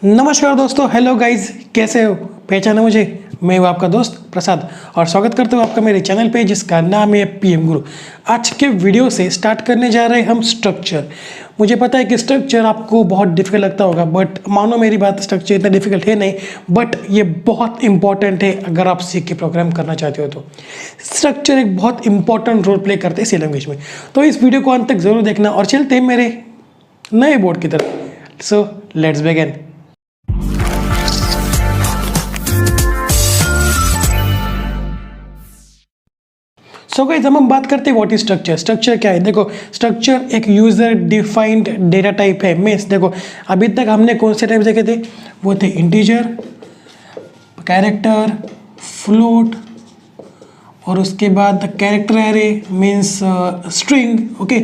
नमस्कार दोस्तों, hello guys, कैसे हो? पहचाना मुझे? मैं हूँ आपका दोस्त प्रसाद और स्वागत करता हूँ आपका मेरे चैनल पे जिसका नाम है पीएम गुरु। आज के वीडियो से स्टार्ट करने जा रहे हैं हम स्ट्रक्चर। मुझे पता है कि स्ट्रक्चर आपको बहुत डिफिकल्ट लगता होगा, बट मानो मेरी बात, स्ट्रक्चर इतना डिफिकल्ट है नहीं, बट ये बहुत इंपॉर्टेंट है अगर आप सीख के प्रोग्राम करना चाहते हो तो। स्ट्रक्चर एक बहुत इंपॉर्टेंट रोल प्ले करते हैं सी लैंग्वेज में। तो इस वीडियो को अंत तक जरूर देखना और चलते हैं मेरे नए बोर्ड की तरफ। So let's begin. So guys, हम बात करते हैं व्हाट इज स्ट्रक्चर। स्ट्रक्चर क्या है? देखो, स्ट्रक्चर एक यूजर डिफाइंड डेटा टाइप है। मीन्स देखो, अभी तक हमने कौन से टाइप देखे थे? वो थे इंटीजर, कैरेक्टर, फ्लोट और उसके बाद character array means string, okay,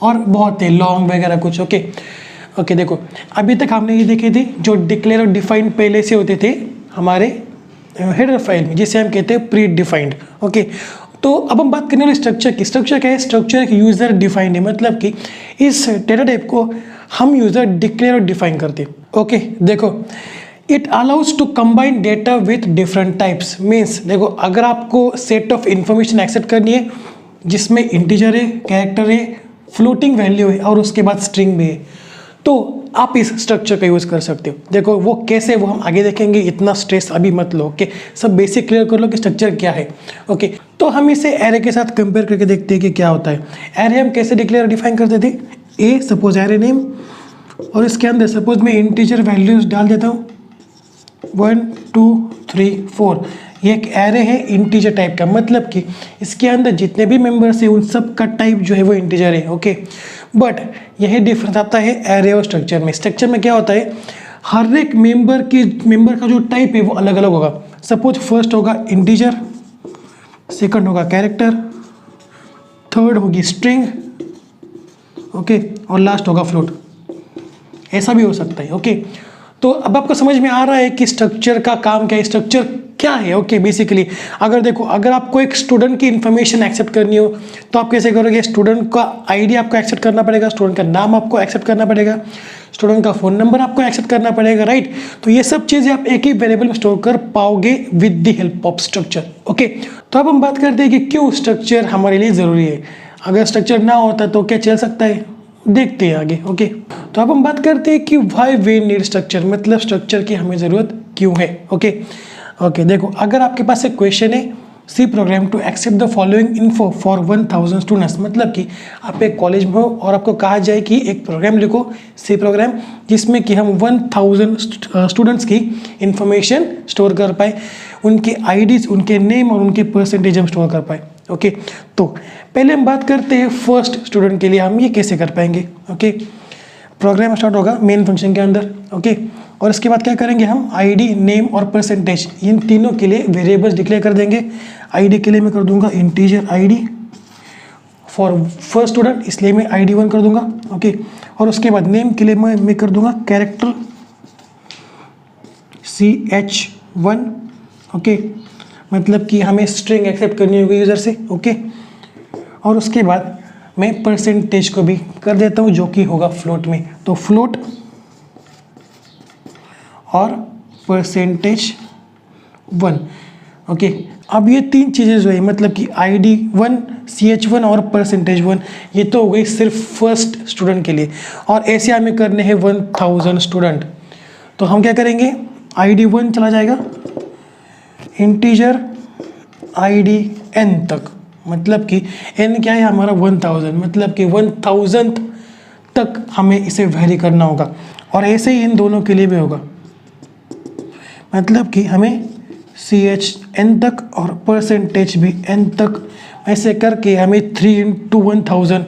और बहुत थे लॉन्ग वगैरह कुछ, ओके। देखो, अभी तक हमने ये देखे थे जो डिक्लेयर और डिफाइंड पहले से होते थे हमारे हेडर फाइल में, जिसे हम कहते हैं प्री डिफाइंड, ओके। तो अब हम बात करने वाले स्ट्रक्चर की। स्ट्रक्चर क्या है? स्ट्रक्चर एक यूजर डिफाइंड है, मतलब कि इस डेटा टाइप को हम यूजर डिक्लेयर और डिफाइन करते हैं, ओके। देखो, it allows to combine data with different types. Means देखो, अगर आपको सेट ऑफ इंफॉर्मेशन एक्सेप्ट करनी है जिसमें इंटीजर है, कैरेक्टर है, फ्लोटिंग वैल्यू है और उसके बाद स्ट्रिंग भी है, तो आप इस स्ट्रक्चर का यूज़ कर सकते हो। देखो वो कैसे, वो हम आगे देखेंगे, इतना स्ट्रेस अभी मत लो, ओके। सब बेसिक क्लियर कर लो कि स्ट्रक्चर क्या है, ओके। तो हम इसे एरे के साथ कंपेयर करके देखते हैं कि क्या होता है। एरे हम कैसे डिक्लेयर डिफाइन करते थे? ए सपोज एरे नेम, और इसके अंदर सपोज मैं इंटीजर वैल्यूज डाल देता हूँ 1 2 3 4। ये एक एरे है इंटीजर टाइप का, मतलब कि इसके अंदर जितने भी मेंबर्स हैं उन सब का टाइप जो है वो इंटीजर है, ओके। बट यही डिफरेंस आता है एरे और स्ट्रक्चर में। स्ट्रक्चर में क्या होता है, हर एक मेंबर का जो टाइप है वो अलग अलग होगा। सपोज फर्स्ट होगा इंटीजर, सेकंड होगा कैरेक्टर, थर्ड होगी स्ट्रिंग, ओके, और लास्ट होगा फ्लोट। ऐसा भी हो सकता है, ओके। तो अब आपको समझ में आ रहा है कि स्ट्रक्चर का काम क्या है, स्ट्रक्चर क्या है, ओके। बेसिकली अगर देखो, अगर आपको एक स्टूडेंट की इन्फॉर्मेशन एक्सेप्ट करनी हो तो आप कैसे करोगे? स्टूडेंट का आईडी आपको एक्सेप्ट करना पड़ेगा, स्टूडेंट का नाम आपको एक्सेप्ट करना पड़ेगा, स्टूडेंट का फ़ोन नंबर आपको एक्सेप्ट करना पड़ेगा, राइट। तो ये सब चीज़ें आप एक ही वेरिएबल में स्टोर कर पाओगे with the help of structure, okay. तो अब हम बात करते हैं कि क्यों स्ट्रक्चर हमारे लिए ज़रूरी है। अगर स्ट्रक्चर ना होता तो क्या चल सकता है, देखते हैं आगे, ओके। तो अब हम बात करते हैं कि व्हाई वी नीड स्ट्रक्चर, मतलब स्ट्रक्चर की हमें ज़रूरत क्यों है, ओके। देखो, अगर आपके पास एक क्वेश्चन है, C program to accept the following info for 1000 students, मतलब कि आप एक कॉलेज में हो और आपको कहा जाए कि एक प्रोग्राम लिखो, सी प्रोग्राम, जिसमें कि हम 1000 स्टूडेंट्स की इंफॉर्मेशन स्टोर कर पाए, उनके आईडीज, उनके नेम और उनके परसेंटेज हम स्टोर कर पाए, ओके। तो पहले हम बात करते हैं फर्स्ट स्टूडेंट के लिए हम ये कैसे कर पाएंगे, ओके। प्रोग्राम स्टार्ट होगा मेन फंक्शन के अंदर, ओके, और इसके बाद क्या करेंगे हम? आईडी, नेम और परसेंटेज, इन तीनों के लिए वेरिएबल्स डिक्लेयर कर देंगे। आईडी के लिए मैं कर दूंगा integer ID for first student, इसलिए मैं आईडी 1 कर दूंगा, ओके। और उसके बाद नेम के लिए मैं कर दूंगा कैरेक्टर CH1, ओके, मतलब कि हमें स्ट्रिंग एक्सेप्ट करनी होगी यूज़र से, ओके। और उसके बाद मैं परसेंटेज को भी कर देता हूँ जो कि होगा फ्लोट में, तो फ्लोट और परसेंटेज 1, ओके। अब ये तीन चीज़ें जो है, मतलब कि ID 1, CH1 और परसेंटेज 1, ये तो हो गई सिर्फ फर्स्ट स्टूडेंट के लिए, और ऐसे हमें करने हैं 1000 स्टूडेंट। तो हम क्या करेंगे? ID 1 चला जाएगा, इंटीजर ID n तक, मतलब कि n क्या है हमारा 1000, मतलब कि 1000 तक हमें इसे वेरी करना होगा, और ऐसे ही इन दोनों के लिए भी होगा, मतलब कि हमें CHn तक और परसेंटेज भी n तक, ऐसे करके हमें 3 × 1000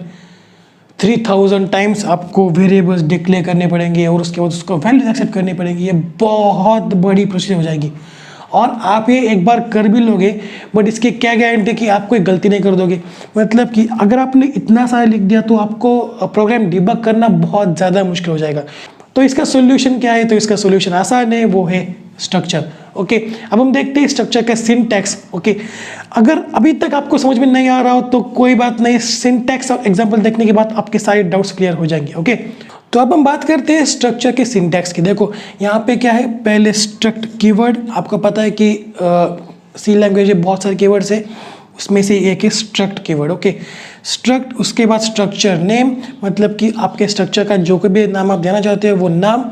3000 टाइम्स आपको वेरिएबल्स डिक्लेयर करने पड़ेंगे और उसके बाद उसको वैल्यूज एक्सेप्ट करनी पड़ेंगी। ये बहुत बड़ी प्रोसेस हो जाएगी और आप ये एक बार कर भी लोगे, बट इसकी क्या गारंटी कि आप कोई गलती नहीं कर दोगे। मतलब कि अगर आपने इतना सारा लिख दिया तो आपको प्रोग्राम डिबग करना बहुत ज़्यादा मुश्किल हो जाएगा। तो इसका सोल्यूशन क्या है? तो इसका सोल्यूशन आसान है, वो है स्ट्रक्चर, ओके। अब हम देखते हैं स्ट्रक्चर का सिंटैक्स, ओके। अगर अभी तक आपको समझ में नहीं आ रहा हो तो कोई बात नहीं, सिंटैक्स और एग्जाम्पल देखने के बाद आपके सारे डाउट्स क्लियर हो जाएंगे, ओके। तो अब हम बात करते हैं स्ट्रक्चर के सिंटैक्स की। देखो यहाँ पे क्या है, पहले स्ट्रक्ट कीवर्ड, आपको पता है कि सी लैंग्वेज में बहुत सारे कीवर्ड्स है, उसमें से एक है स्ट्रक्ट कीवर्ड। ओके, स्ट्रक्ट, उसके बाद स्ट्रक्चर नेम, मतलब कि आपके स्ट्रक्चर का जो कोई भी नाम आप देना चाहते हो वो नाम,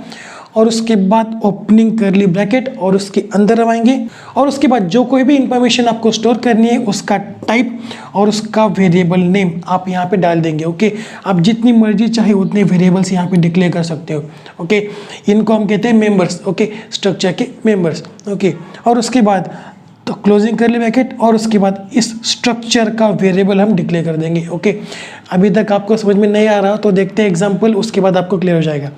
और उसके बाद ओपनिंग करली ब्रैकेट और उसके अंदर आएंगे, और उसके बाद जो कोई भी इंफॉर्मेशन आपको स्टोर करनी है उसका टाइप और उसका वेरिएबल नेम आप यहाँ पे डाल देंगे। ओके, आप जितनी मर्जी चाहे उतने वेरिएबल्स यहाँ पे डिक्लेयर कर सकते हो। ओके, इनको हम कहते हैं मेंबर्स। ओके, स्ट्रक्चर के मेंबर्स। ओके, और उसके बाद तो क्लोजिंग कर ले ब्रैकेट, और उसके बाद इस स्ट्रक्चर का वेरिएबल हम डिक्लेयर कर देंगे। ओके, अभी तक आपको समझ में नहीं आ रहा तो देखते हैं एग्जांपल, उसके बाद आपको क्लियर हो जाएगा।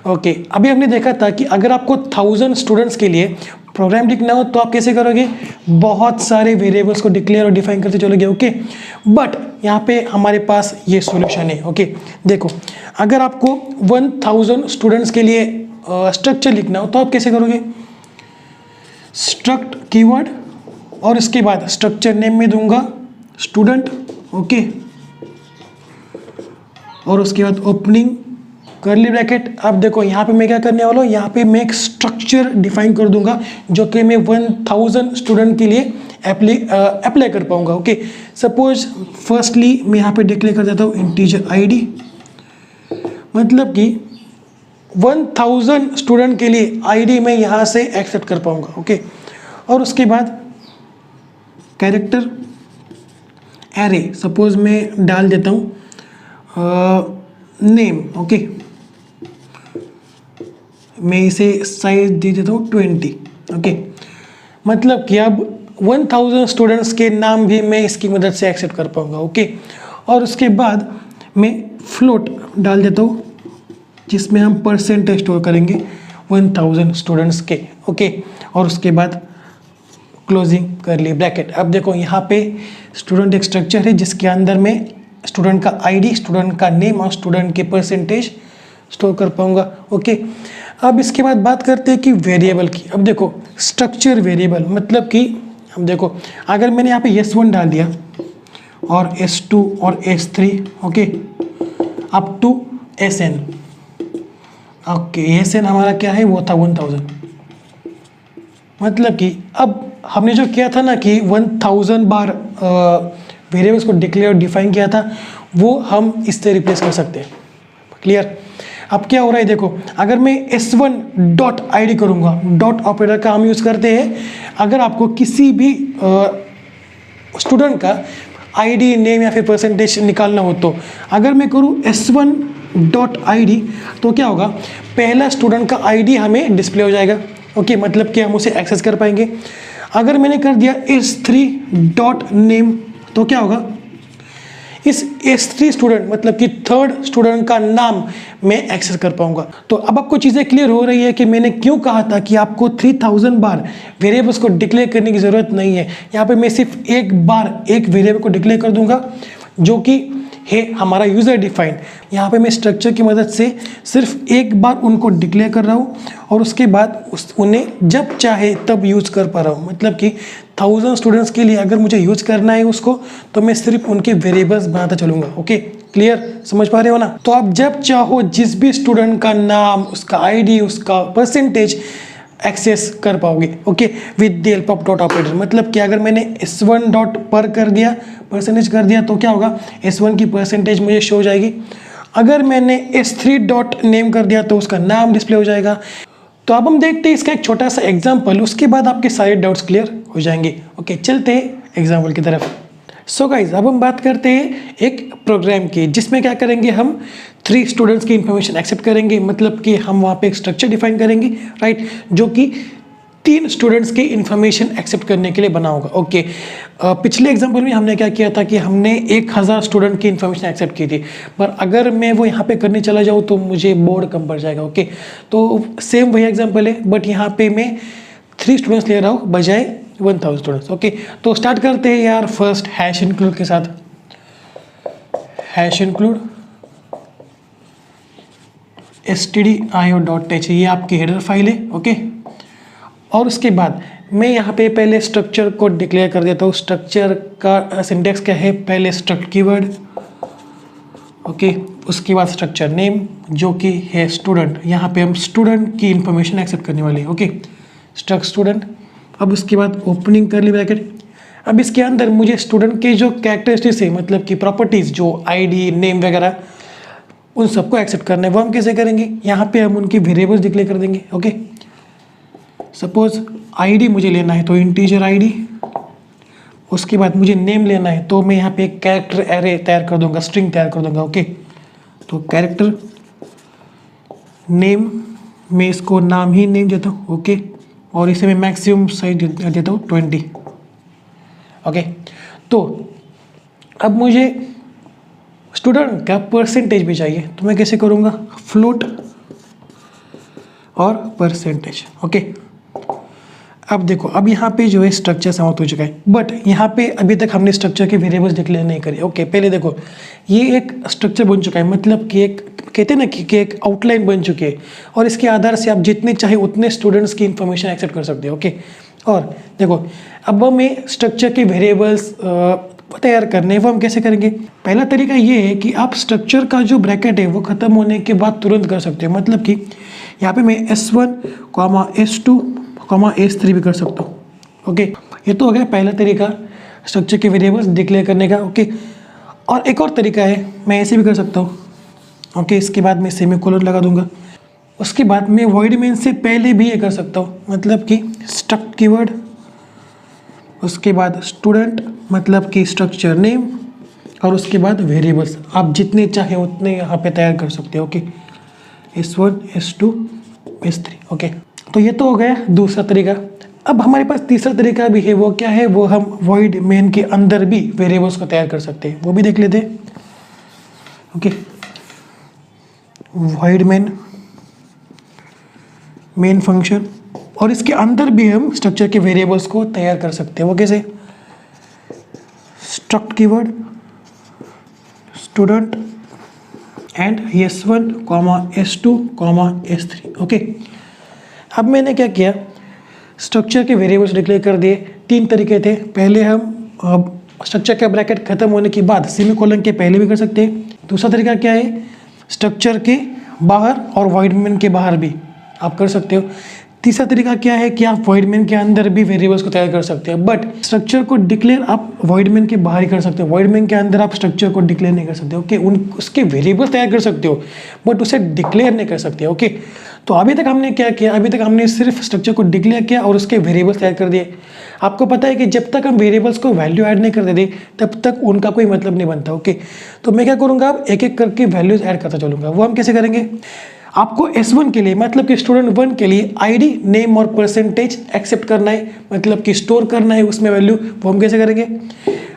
ओके, अभी हमने देखा था कि अगर आपको 1000 स्टूडेंट्स के लिए प्रोग्राम लिखना हो तो आप कैसे करोगे, बहुत सारे वेरिएबल्स को डिक्लेयर और डिफाइन करते चलोगे। ओके, बट यहाँ पे हमारे पास ये सॉल्यूशन है। ओके, देखो अगर आपको 1000 स्टूडेंट्स के लिए स्ट्रक्चर लिखना हो तो आप कैसे करोगे, स्ट्रक्ट कीवर्ड और इसके बाद स्ट्रक्चर नेम में दूंगा स्टूडेंट। ओके, और उसके बाद ओपनिंग करली ब्रैकेट। अब देखो यहाँ पे मैं क्या करने वाला हूँ, यहाँ पे मैं एक स्ट्रक्चर डिफाइन कर दूंगा जो कि मैं 1000 स्टूडेंट के लिए अप्लाई कर पाऊंगा। ओके, सपोज फर्स्टली मैं यहाँ पे डिक्लेयर कर देता हूँ इंटीजर आईडी, मतलब कि 1000 स्टूडेंट के लिए आईडी मैं यहाँ से एक्सेप्ट कर पाऊंगा। ओके, और उसके बाद कैरेक्टर एरे, सपोज मैं डाल देता हूँ नेम। ओके, मैं इसे साइज दे देता हूँ 20। ओके, मतलब कि अब 1000 स्टूडेंट्स के नाम भी मैं इसकी मदद से एक्सेप्ट कर पाऊंगा। ओके, और उसके बाद मैं फ्लोट डाल देता हूँ जिसमें हम परसेंटेज स्टोर करेंगे 1000 स्टूडेंट्स के। ओके, और उसके बाद क्लोजिंग कर ली ब्रैकेट। अब देखो यहाँ पे स्टूडेंट एक स्ट्रक्चर है जिसके अंदर में स्टूडेंट का आईडी, स्टूडेंट का नेम और स्टूडेंट के परसेंटेज स्टोर कर पाऊंगा। ओके, अब इसके बाद बात करते हैं कि वेरिएबल की। अब देखो स्ट्रक्चर वेरिएबल मतलब कि अब देखो अगर मैंने यहाँ पे S1 डाल दिया और S2 और S3, okay, up to SN। Okay, SN हमारा क्या है, वो था 1000। मतलब कि अब हमने जो किया था ना कि 1000 बार वेरिएबल्स को डिक्लेयर और डिफाइन किया था, वो हम इससे रिप्लेस कर सकते हैं। क्लियर? अब क्या हो रहा है देखो, अगर मैं S1 डॉट ID करूँगा, डॉट ऑपरेटर का हम यूज़ करते हैं अगर आपको किसी भी स्टूडेंट का ID, नेम या फिर परसेंटेज निकालना हो तो अगर मैं करूँ S1 डॉट ID तो क्या होगा, पहला स्टूडेंट का ID हमें डिस्प्ले हो जाएगा। ओके, मतलब कि हम उसे एक्सेस कर पाएंगे। अगर मैंने कर दिया S3 डॉट नेम तो क्या होगा, इस S3 स्टूडेंट मतलब कि थर्ड स्टूडेंट का नाम मैं एक्सेस कर पाऊंगा। तो अब आपको चीज़ें क्लियर हो रही है कि मैंने क्यों कहा था कि आपको 3000 बार वेरिएबल्स को डिक्लेयर करने की ज़रूरत नहीं है। यहाँ पे मैं सिर्फ एक बार एक वेरिएबल को डिक्लेयर कर दूंगा जो कि है हमारा यूज़र डिफाइंड। यहाँ पे मैं स्ट्रक्चर की मदद से सिर्फ एक बार उनको डिक्लेयर कर रहा हूँ और उसके बाद उन्हें जब चाहे तब यूज़ कर पा रहा हूँ। मतलब कि 1000 स्टूडेंट्स के लिए अगर मुझे यूज़ करना है उसको तो मैं सिर्फ उनके वेरिएबल्स बनाता चलूँगा। Okay, clear? समझ पा रहे हो ना? तो आप जब चाहो जिस भी स्टूडेंट का नाम, उसका ID, उसका परसेंटेज एक्सेस कर पाओगे। Okay, with the help of dot operator. मतलब कि अगर मैंने S1 डॉट पर कर दिया, परसेंटेज कर दिया तो क्या होगा, S1 की परसेंटेज मुझे शो हो जाएगी। अगर मैंने S3 डॉट नेम कर दिया तो उसका नाम डिस्प्ले हो जाएगा। तो अब हम देखते हैं इसका एक छोटा सा एग्जाम्पल, उसके बाद आपके सारे डाउट्स क्लियर हो जाएंगे। ओके, चलते हैं एग्जाम्पल की तरफ। सो गाइज, अब हम बात करते हैं एक प्रोग्राम की जिसमें क्या करेंगे, हम 3 स्टूडेंट्स की इन्फॉर्मेशन एक्सेप्ट करेंगे। मतलब कि हम वहाँ पे एक स्ट्रक्चर डिफाइन करेंगे, राइट, जो कि 3 स्टूडेंट्स की इन्फॉर्मेशन एक्सेप्ट करने के लिए बना होगा। ओके, पिछले एग्जाम्पल में हमने क्या किया था कि हमने 1000 स्टूडेंट की इन्फॉर्मेशन एक्सेप्ट की थी, पर अगर मैं वो यहाँ पे करने चला जाऊँ तो मुझे बोर्ड कम पड़ जाएगा। ओके, तो सेम वही एग्जाम्पल है, बट यहाँ पे मैं 3 स्टूडेंट्स ले रहा हूँ बजाय 1000 स्टूडेंट्स। ओके, तो स्टार्ट करते हैं यार फर्स्ट हैश इंक्लूड के साथ। हैश इंक्लूड stdio.h, ये आपकी हेडर फाइल है। ओके, और उसके बाद मैं यहाँ पे पहले स्ट्रक्चर को डिक्लेयर कर देता हूँ। स्ट्रक्चर का सिंटेक्स क्या है, पहले स्ट्रक्ट कीवर्ड, ओके। उसके बाद स्ट्रक्चर नेम जो कि है स्टूडेंट, यहाँ पे हम स्टूडेंट की इंफॉर्मेशन एक्सेप्ट करने वाले हैं। Okay, struct student. अब उसके बाद ओपनिंग करली ब्रैकेट। अब इसके अंदर मुझे स्टूडेंट के जो कैरेक्टरिस्टिक्स है, मतलब कि प्रॉपर्टीज़, जो आईडी नेम वगैरह, उन सबको एक्सेप्ट करना है। वो हम कैसे करेंगे, यहाँ पे हम उनकी वेरिएबल्स डिक्लेयर कर देंगे। ओके, सपोज आईडी मुझे लेना है तो इंटीजर आईडी, उसके बाद मुझे नेम लेना है तो मैं यहाँ पे एक कैरेक्टर एरे तैयार कर दूंगा, स्ट्रिंग तैयार कर दूंगा। ओके, तो कैरेक्टर नेम में इसको नाम ही नेम देता हूँ। ओके, और इसे मैं मैक्सिमम साइज देता हूँ 20। ओके, तो अब मुझे स्टूडेंट का परसेंटेज भी चाहिए, तो मैं कैसे करूँगा, फ्लोट और परसेंटेज। ओके, अब देखो, अब यहाँ पे जो है स्ट्रक्चर समाप्त हो चुका है, बट यहाँ पे अभी तक हमने स्ट्रक्चर के वेरिएबल्स डिक्लेयर नहीं करे। ओके, पहले देखो, ये एक स्ट्रक्चर बन चुका है, मतलब कि एक कहते हैं ना कि एक आउटलाइन बन चुकी है, और इसके आधार से आप जितने चाहे उतने स्टूडेंट्स की इंफॉर्मेशन एक्सेप्ट कर सकते हो। ओके, और देखो, अब हमें स्ट्रक्चर के वेरिएबल्स तैयार करने हैं, वो हम कैसे करेंगे। पहला तरीका ये है कि आप स्ट्रक्चर का जो ब्रैकेट है वो ख़त्म होने के बाद तुरंत कर सकते हो, मतलब कि यहाँ पे मैं S1, S2, S3 भी कर सकता हूँ। ओके, ये तो हो गया पहला तरीका स्ट्रक्चर के वेरिएबल्स डिक्लेयर करने का। ओके, और एक और तरीका है, मैं ऐसे भी कर सकता हूँ। ओके, इसके बाद मैं सेमीकोलन लगा दूंगा। उसके बाद मैं वॉइड मेन से पहले भी ये कर सकता हूँ, मतलब कि स्ट्रक्ट कीवर्ड, उसके बाद स्टूडेंट मतलब कि स्ट्रक्चर नेम, और उसके बाद वेरिएबल्स आप जितने चाहे उतने यहाँ पे तैयार कर सकते हो। Okay, S1, S2, S3। Okay, तो ये तो हो गया दूसरा तरीका। अब हमारे पास तीसरा तरीका भी है, वो क्या है, वो हम वॉइड मेन के अंदर भी वेरिएबल्स को तैयार कर सकते हैं, वो भी देख लेते हैं। ओके, वॉइड मेन फंक्शन, और इसके अंदर भी हम स्ट्रक्चर के वेरिएबल्स को तैयार कर सकते हैं। वो कैसे, struct keyword, student and S1, S2, S3। Okay, अब मैंने क्या किया, स्ट्रक्चर के वेरिएबल्स डिक्लेयर कर दिए। तीन तरीके थे, पहले हम स्ट्रक्चर का ब्रैकेट खत्म होने के बाद सेमीकोलन के पहले भी कर सकते हैं। दूसरा तरीका क्या है, स्ट्रक्चर के बाहर और वॉइड मेन के बाहर भी आप कर सकते हो। तीसरा तरीका क्या है कि आप वॉइड मेन के अंदर भी वेरिएबल्स को तैयार कर सकते हो, बट स्ट्रक्चर को डिक्लेयर आप वॉइड मेन के बाहर ही कर सकते हो। वॉइड मेन के अंदर आप स्ट्रक्चर को डिक्लेयर नहीं कर सकते। ओके, उसके वेरिएबल्स तैयार कर सकते हो, बट उसे डिक्लेयर नहीं कर सकते। ओके, तो अभी तक हमने क्या किया, अभी तक हमने सिर्फ स्ट्रक्चर को डिक्लेयर किया और उसके वेरिएबल्स तैयार कर दिए। आपको पता है कि जब तक हम वेरिएबल्स को वैल्यू ऐड नहीं कर देते तब तक उनका कोई मतलब नहीं बनता। ओके, तो मैं क्या करूँगा, अब एक एक करके वैल्यूज ऐड करता चलूँगा। वो हम कैसे करेंगे, आपको S1 के लिए, मतलब कि स्टूडेंट 1 के लिए आईडी नेम और परसेंटेज एक्सेप्ट करना है, मतलब कि स्टोर करना है उसमें वैल्यू। वो हम कैसे करेंगे,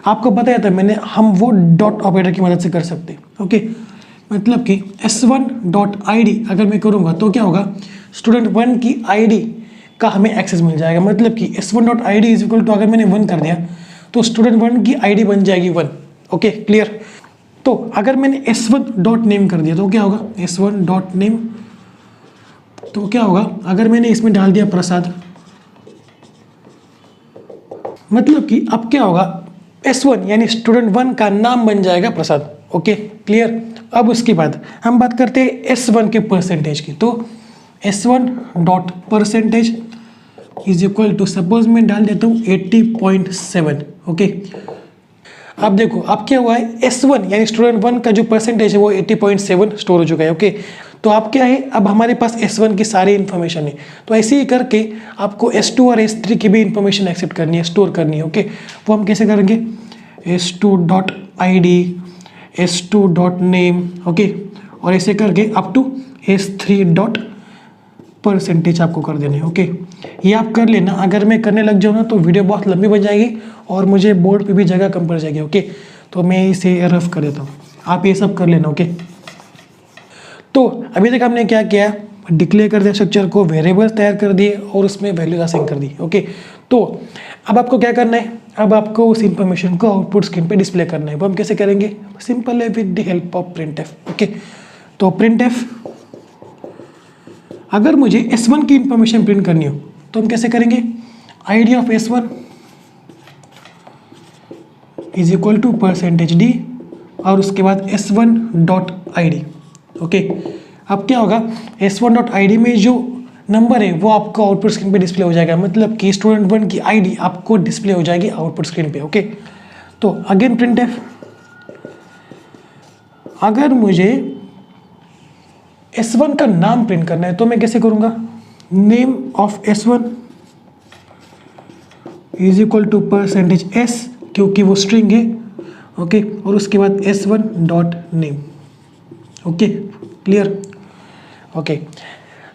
आपको बताया था मैंने, हम वो डॉट ऑपरेटर की मदद से कर सकते हैं। ओके, मतलब कि S1.id अगर मैं करूँगा तो क्या होगा, स्टूडेंट 1 की आईडी का हमें एक्सेस मिल जाएगा। मतलब कि S1.id इज इक्वल टू, अगर मैंने 1 कर दिया तो स्टूडेंट 1 की आईडी बन जाएगी 1। Okay, clear. तो अगर मैंने S1.name कर दिया तो क्या होगा, S1.name, तो क्या होगा, अगर मैंने इसमें डाल दिया प्रसाद, मतलब कि अब क्या होगा, S1 यानी स्टूडेंट 1 का नाम बन जाएगा प्रसाद। Okay, clear. अब उसके बाद हम बात करते हैं S1 के परसेंटेज की, तो S1.percentage is equal to, suppose मैं डाल देता हूँ 80.7। ओके, अब देखो अब क्या हुआ है, S1 यानी स्टूडेंट 1 का जो परसेंटेज है वो 80.7 स्टोर हो चुका है। ओके, तो आप क्या है, अब हमारे पास S1 की सारी इन्फॉर्मेशन है, तो ऐसे ही करके आपको S2 और S3 की भी इंफॉर्मेशन एक्सेप्ट करनी है, स्टोर करनी है। ओके, वो हम कैसे करेंगे, S2.id, S2.name, ओके, और ऐसे करके अप टू S3.percentage आपको कर देने। ओके, ये आप कर लेना। अगर मैं करने लग जाऊँ ना तो वीडियो बहुत लंबी बन जाएगी और मुझे बोर्ड पे भी जगह कम पड़ जाएगी। ओके, तो मैं इसे रफ कर देता हूँ, आप ये सब कर लेना। ओके, तो अभी तक हमने क्या किया, डिक्लेयर कर दिया स्ट्रक्चर को, वेरिएबल्स तैयार कर दिए और उसमें वैल्यूज असाइन कर दी। ओके, तो अब आपको क्या करना है, अब आपको उस इंफॉर्मेशन को आउटपुट स्क्रीन पे डिस्प्ले करना है। वो हम कैसे करेंगे, सिंपल है, with the help of printf। Okay, तो printf, अगर मुझे S1 की इंफॉर्मेशन प्रिंट करनी हो तो हम कैसे करेंगे, id of S1 is equal to %d और उसके बाद s1.id। ओके, अब क्या होगा, s1.id में जो नंबर है वो आपको आउटपुट स्क्रीन पे डिस्प्ले हो जाएगा, मतलब कि स्टूडेंट 1 की आईडी आपको डिस्प्ले हो जाएगी आउटपुट स्क्रीन पे। ओके, तो अगेन प्रिंटफ, अगर मुझे s1 का नाम प्रिंट करना है तो मैं कैसे करूंगा, name of s1 is equal to %s, क्योंकि वो स्ट्रिंग है। ओके, और उसके बाद s1.name। Okay, clear. ओके,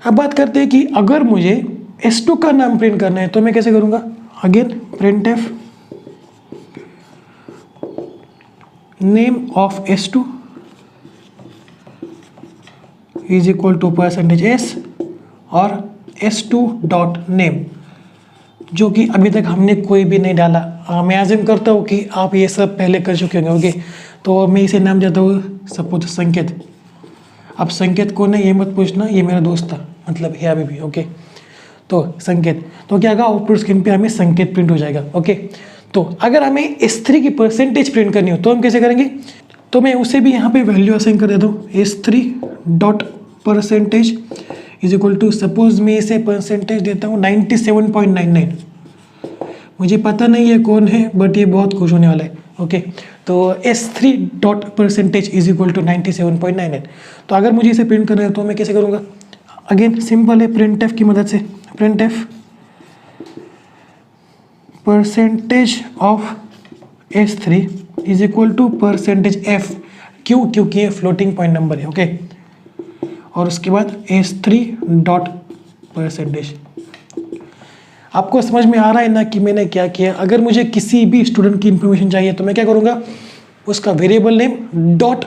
अब बात करते हैं कि अगर मुझे s2 का नाम प्रिंट करना है तो मैं कैसे करूंगा, again printf name of s2 is equal to %s और s2.name, जो कि अभी तक हमने कोई भी नहीं डाला। मैं आज़म करता हूँ कि आप ये सब पहले कर चुके होंगे। ओके, तो मैं इसे नाम देता हूँ सपोज संकेत। अब संकेत कौन है ये मत पूछना, ये मेरा दोस्त था, मतलब है अभी भी। ओके, तो संकेत, तो क्या होगा, आउटपुट स्क्रीन पे हमें संकेत प्रिंट हो जाएगा। ओके, तो अगर हमें s3 की परसेंटेज प्रिंट करनी हो तो हम कैसे करेंगे, तो मैं उसे भी यहाँ पे वैल्यू असाइन कर देता हूँ, s3.percentage is equal to, suppose मैं इसे परसेंटेज देता हूँ 97.99। मुझे पता नहीं है कौन है, बट ये बहुत खुश होने वाला है। ओके, तो s3.percentage इज इक्वल टू 97.99। तो अगर मुझे इसे प्रिंट करना है तो मैं कैसे करूँगा, अगेन सिंपल है, printf की मदद से, printf percentage of s3 is equal to %f, क्यों, क्योंकि ये फ्लोटिंग पॉइंट नंबर है। ओके, और उसके बाद s3.percentage। आपको समझ में आ रहा है ना कि मैंने क्या किया। अगर मुझे किसी भी स्टूडेंट की इंफॉर्मेशन चाहिए तो मैं क्या करूँगा, उसका वेरिएबल नेम डॉट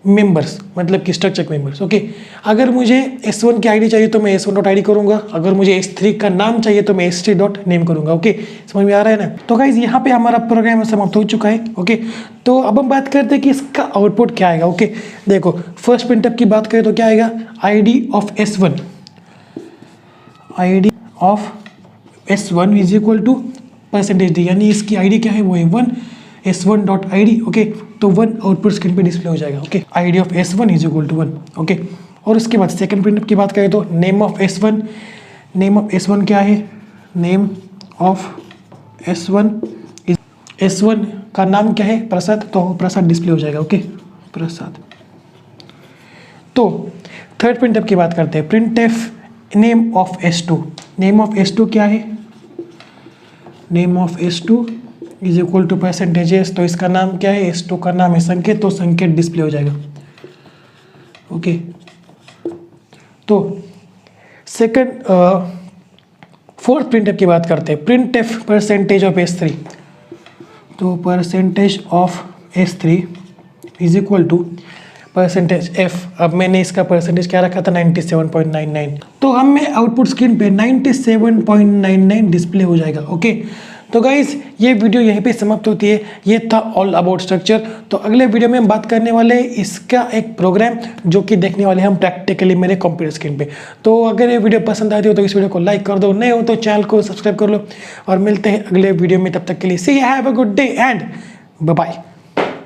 मेंबर्स, मतलब कि स्ट्रक्चर मेंबर्स। ओके, अगर मुझे s1 की आईडी चाहिए तो मैं s1.id करूँगा, अगर मुझे s3 का नाम चाहिए तो मैं s3.name करूँगा। ओके, समझ में आ रहा है ना। तो गाइस यहाँ पे हमारा प्रोग्राम समाप्त हो चुका है। ओके, तो अब हम बात करते हैं कि इसका आउटपुट क्या आएगा। ओके, देखो फर्स्ट प्रिंटफ की बात करें तो क्या आएगा, id of s1, id of s1 is equal to %d, यानी इसकी आईडी क्या है, वो है 1, s1.id। ओके, तो 1 आउटपुट स्क्रीन पे डिस्प्ले हो जाएगा। Okay, id of s1 is equal to 1। Okay, और उसके बाद सेकंड प्रिंटफ की बात करें तो name of s1, name of s1 क्या है, name of s1 is, s1 का नाम क्या है, प्रसाद, तो प्रसाद डिस्प्ले हो जाएगा। ओके, प्रसाद। तो थर्ड प्रिंटफ की बात करते हैं, printf name of s2, name of s2 क्या है, name of s2 is equal to %s, तो इसका नाम क्या है, s2 का नाम है संकेत, तो संकेत डिस्प्ले हो जाएगा। ओके, तो सेकंड फोर्थ प्रिंटफ की बात करते हैं, printf परसेंटेज ऑफ s3, तो percentage of s3 is equal to %f। अब मैंने इसका परसेंटेज क्या रखा था, 97.99, तो हमें आउटपुट स्क्रीन पे 97.99 डिस्प्ले हो जाएगा। ओके, तो गाइज ये वीडियो यहीं पे समाप्त होती है। ये था ऑल अबाउट स्ट्रक्चर। तो अगले वीडियो में हम बात करने वाले हैं इसका एक प्रोग्राम जो कि देखने वाले हैं हम प्रैक्टिकली मेरे कंप्यूटर स्क्रीन पे। तो अगर ये वीडियो पसंद आती हो तो इस वीडियो को लाइक कर दो, नए हो तो चैनल को सब्सक्राइब कर लो, और मिलते हैं अगले वीडियो में। तब तक के लिए see have a good day and bye bye.